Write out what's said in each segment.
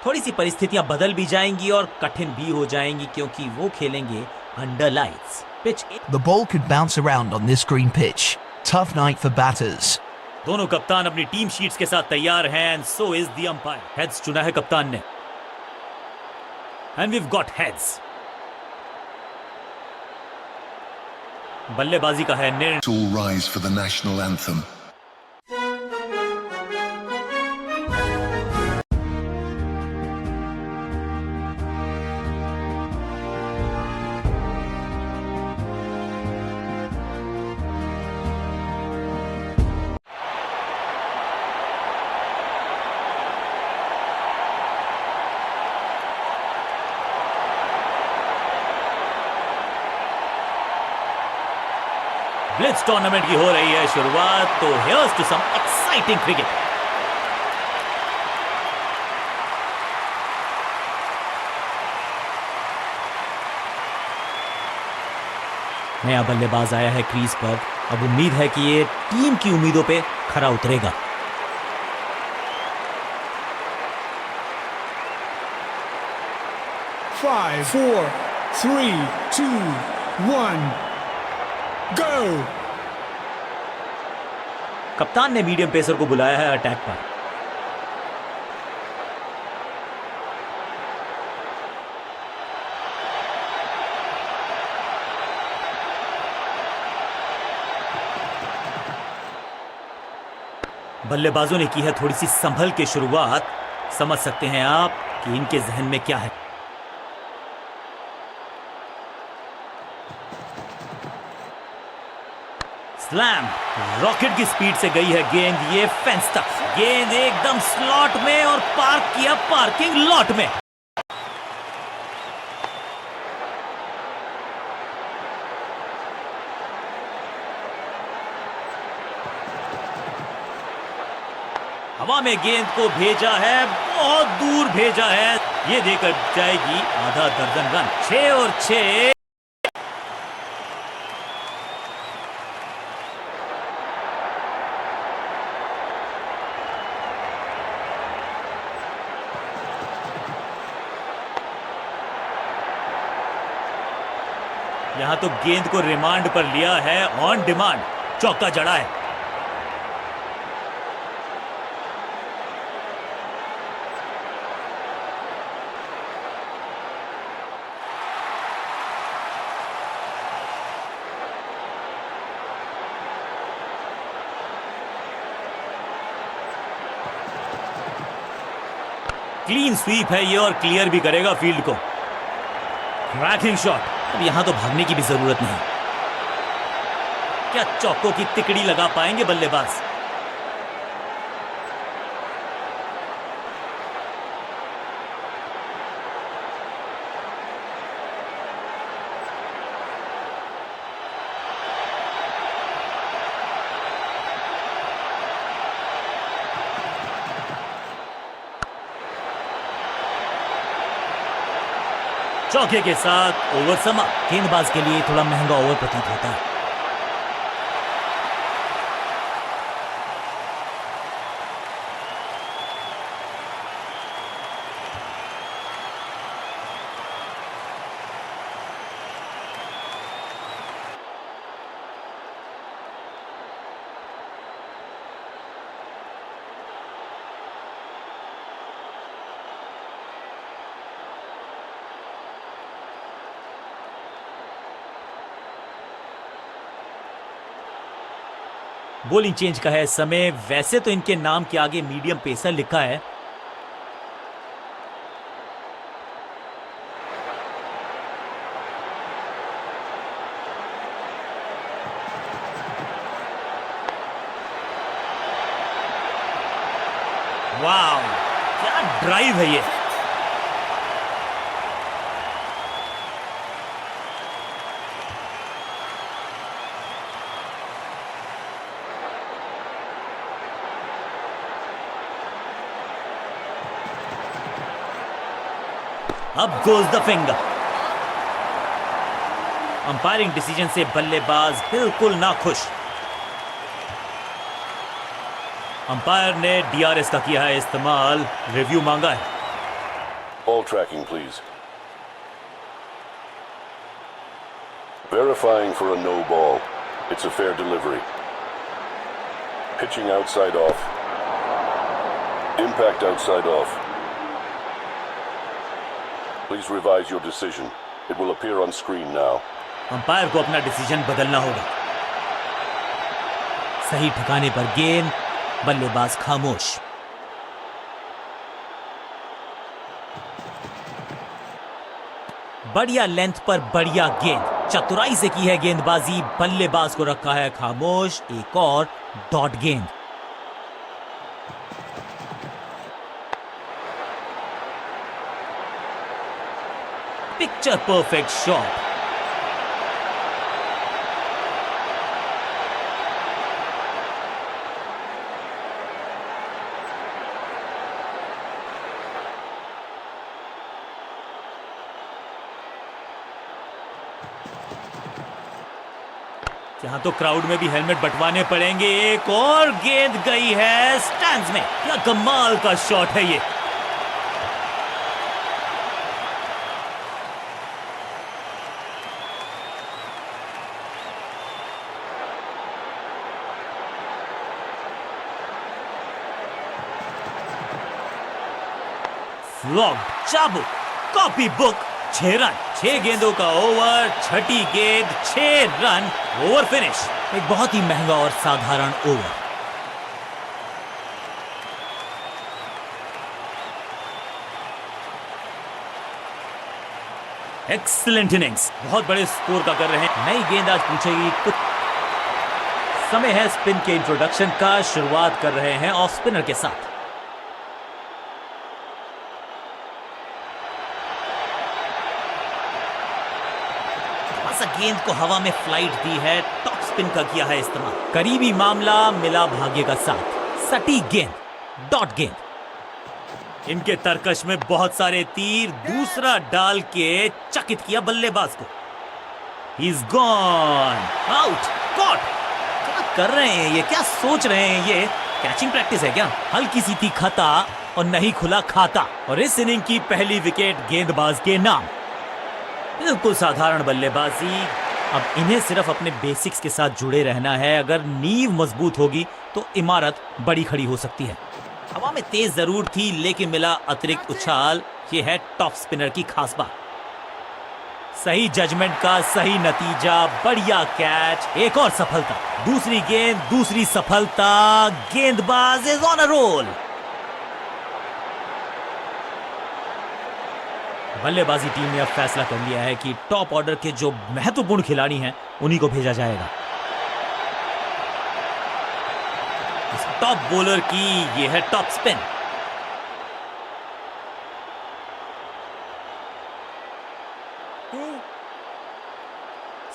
थोड़ी सी परिस्थितियां बदल भी जाएंगी और कठिन भी हो जाएंगी क्योंकि वो खेलेंगे under lights. Pitch The ball could bounce around on this green pitch. Tough night for batters. दोनों कप्तान अपनी टीम शीट्स के साथ तैयार हैं and so is the umpire. Heads चुना है कप्तान ने एंड वीव गॉट हेड्स। बल्लेबाजी का है निर्णय। All rise for the national anthem. Blitz tournament की हो रही है शुरुआत, तो here's to some exciting cricket. नया बल्लेबाज आया है क्रीज पर। अब उम्मीद है कि ये टीम की उम्मीदों पे खरा उतरेगा। Five, 4, 3, 2, 1, go! कप्तान ने मीडियम पेसर को बुलाया है अटैक पर। बल्लेबाजों ने की है थोड़ी सी संभल के शुरुआत। समझ सकते हैं आप कि इनके जहन में क्या है। स्लैम, रॉकेट की स्पीड से गई है गेंद ये फेंस तक। गेंद एकदम स्लॉट में और पार्क किया पार्किंग लॉट में। हवा में गेंद को भेजा है, बहुत दूर भेजा है। ये देकर जाएगी आधा दर्जन रन। 6 और 6। यहां तो गेंद को रिमांड पर लिया है, ऑन डिमांड चौका जड़ा है। क्लीन स्वीप है ये और क्लियर भी करेगा फील्ड को। Cracking shot. अब यहां तो भागने की भी जरूरत नहीं। क्या चौकों की तिकड़ी लगा पाएंगे बल्लेबाज? चौके के साथ ओवर समाप्त। गेंदबाज के लिए थोड़ा महंगा ओवर प्रतीत होता है। बॉलिंग चेंज का है समय। वैसे तो इनके नाम के आगे मीडियम पेसर लिखा है। वाह, क्या ड्राइव है ये। अब goes the finger. Umpiring decision से बल्लेबाज बिल्कुल ना खुश। अंपायर ने डीआरएस का किया है इस्तेमाल, रिव्यू मांगा है। Ball tracking, please. Verifying for a no ball. It's a fair delivery. Pitching outside off. Impact outside off. Please revise your decision. It will appear on screen now. Umpire को अपना decision बदलना होगा। सही ठिकाने पर गेंद, बल्लेबाज खामोश। बढ़िया लेंथ पर बढ़िया गेंद, चतुराई से की है गेंदबाजी, बल्लेबाज को रखा है खामोश। एक और डॉट गेंद। Picture perfect shot. यहाँ तो क्राउड में भी हेलमेट बंटवाने पड़ेंगे। एक और गेंद गई है स्टैंड्स में। क्या कमाल का शॉट है ये। फ्लॉग, चाबुक, कॉपी बुक, 6 रन। 6 गेंदों का ओवर, छठी गेंद, 6 रन, ओवर फिनिश। एक बहुत ही महंगा और साधारण ओवर। एक्सीलेंट इनिंग्स, बहुत बड़े स्कोर का कर रहे हैं। नई गेंद आज पूछेगी कुछ। समय है स्पिन के इंट्रोडक्शन का। शुरुआत कर रहे हैं ऑफ स्पिनर के साथ। गेंद को हवा में फ्लाइट दी है, टॉप स्पिन का किया है इस्तेमाल। करीबी मामला, मिला भाग्य का साथ। सटीक गेंद, डॉट गेंद। इनके तरकश में बहुत सारे तीर। दूसरा डाल के चकित किया बल्लेबाज को। He's gone, out, cot. क्या कर रहे हैं ये, क्या सोच रहे हैं ये? कैचिंग प्रैक्टिस है क्या? हल्की सी थी खता और नहीं खुला खाता। और इस इनिंग की पहली विकेट गेंदबाज के नाम। बिल्कुल साधारण बल्लेबाजी। अब इन्हें सिर्फ अपने बेसिक्स के साथ जुड़े रहना है। अगर नींव मजबूत होगी तो इमारत बड़ी खड़ी हो सकती है। हवा में तेज जरूर थी लेकिन मिला अतिरिक्त उछाल। ये है टॉप स्पिनर की खास बात। सही जजमेंट का सही नतीजा, बढ़िया कैच, एक और सफलता। दूसरी गेंद, दूसरी सफलता। गेंदबाज इज ऑन अ रोल। बल्लेबाजी टीम ने अब फैसला कर लिया है कि टॉप ऑर्डर के जो महत्वपूर्ण खिलाड़ी हैं उन्हीं को भेजा जाएगा। इस टॉप बॉलर की ये है टॉप स्पिन।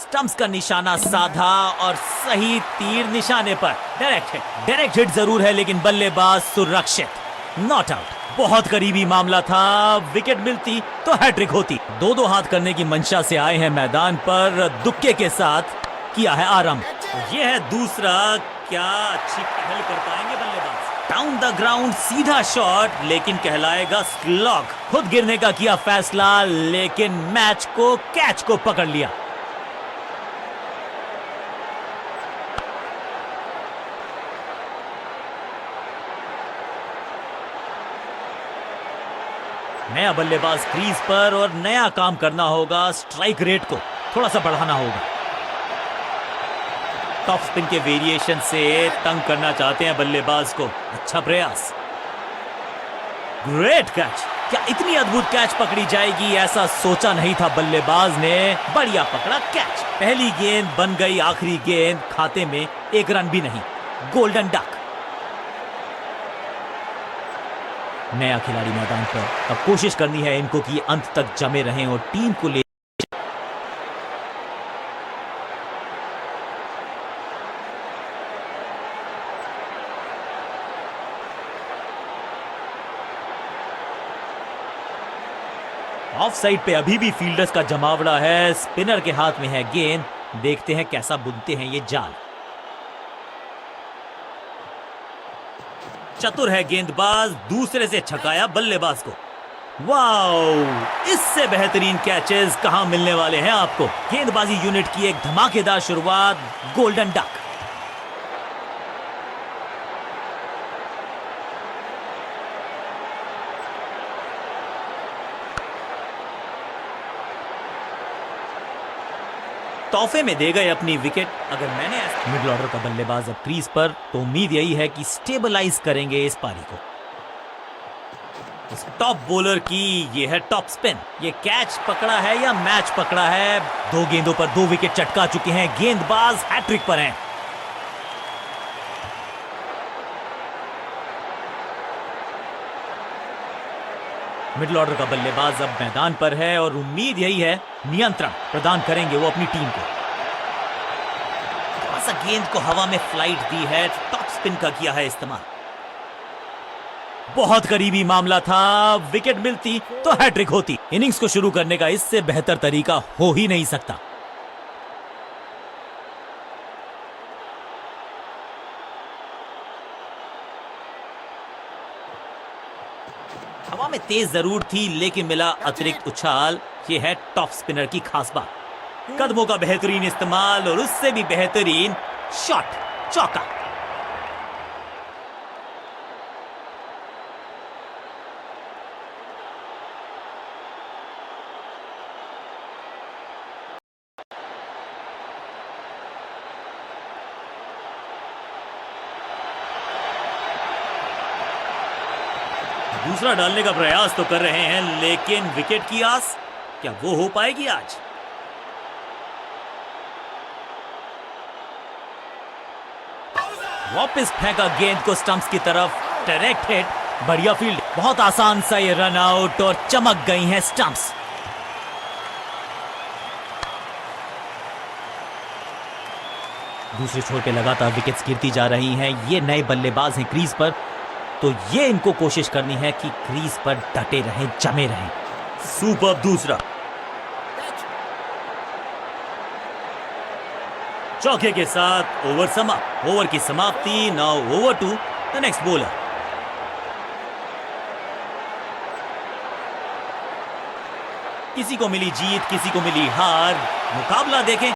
स्टंप्स का निशाना साधा और सही तीर निशाने पर। डायरेक्ट हिट जरूर है लेकिन बल्लेबाज सुरक्षित। Not out. बहुत करीबी मामला था। विकेट मिलती तो हैट्रिक होती। 2-2 हाथ करने की मंशा से आए हैं मैदान पर। दुक्के के साथ किया है आरंभ। यह है दूसरा। क्या अच्छी पहल कर पाएंगे बल्लेबाज। डाउन द ग्राउंड सीधा शॉट लेकिन कहलाएगा स्लॉग। खुद गिरने का किया फैसला लेकिन मैच को, कैच को पकड़ लिया। नया बल्लेबाज क्रीज पर और नया काम करना होगा। स्ट्राइक रेट को थोड़ा सा बढ़ाना होगा। टॉप स्पिन के वेरिएशन से तंग करना चाहते हैं बल्लेबाज को। अच्छा प्रयास। Great catch. क्या इतनी अद्भुत कैच पकड़ी जाएगी ऐसा सोचा नहीं था बल्लेबाज ने। बढ़िया पकड़ा कैच। पहली गेंद बन गई आखिरी गेंद। खाते में 1 रन भी नहीं। Golden duck. नया खिलाड़ी मैदान पर। अब कोशिश करनी है इनको कि अंत तक जमे रहें और टीम को ले। ऑफ साइड पे अभी भी फील्डर्स का जमावड़ा है। स्पिनर के हाथ में है गेंद। देखते हैं कैसा बुनते हैं ये जाल। चतुर है गेंदबाज। दूसरे से छकाया बल्लेबाज को। वाओ, इससे बेहतरीन कैचेस कहां मिलने वाले हैं आपको। गेंदबाजी यूनिट की एक धमाकेदार शुरुआत, गोल्डन डक। तोहफे में दे गए अपनी विकेट। अगर मैंने मिडिल ऑर्डर का बल्लेबाज अब क्रीज पर, तो उम्मीद यही है कि स्टेबलाइज करेंगे इस पारी को। इस टॉप बॉलर की ये है टॉप स्पिन। ये कैच पकड़ा है या मैच पकड़ा है? 2 गेंदों पर 2 विकेट चटका चुके हैं। गेंदबाज हैट्रिक पर हैं। मिडिल ऑर्डर का बल्लेबाज अब मैदान पर है और उम्मीद यही है नियंत्रण प्रदान करेंगे वो अपनी टीम को। थोड़ा सा गेंद को हवा में फ्लाइट दी है, टॉप स्पिन का किया है इस्तेमाल। बहुत करीबी मामला था, विकेट मिलती तो हैट्रिक होती। इनिंग्स को शुरू करने का इससे बेहतर तरीका हो ही नहीं सकता। हवा में तेज जरूर थी, लेकिन मिला अतिरिक्त उछाल। ये है टॉप स्पिनर की खास बात। कदमों का बेहतरीन इस्तेमाल और उससे भी बेहतरीन शॉट, चौका। दूसरा डालने का प्रयास तो कर रहे हैं, लेकिन विकेट की आस क्या वो हो पाएगी आज? वापस फेंका गेंद को स्टंप्स की तरफ, डायरेक्ट हिट। बढ़िया फील्ड, बहुत आसान सा ये रन आउट और चमक गई हैं स्टंप्स। दूसरे छोर पे लगातार विकेट्स गिरती जा रही हैं। ये नए बल्लेबाज हैं क्रीज पर, तो ये इनको कोशिश करनी है कि क्रीज पर डटे रहें, जमे रहें। सुपर दूसरा चौके के साथ ओवर समाप्त। ओवर की समाप्ति। Now over to the next bowler. किसी को मिली जीत, किसी को मिली हार। मुकाबला देखें।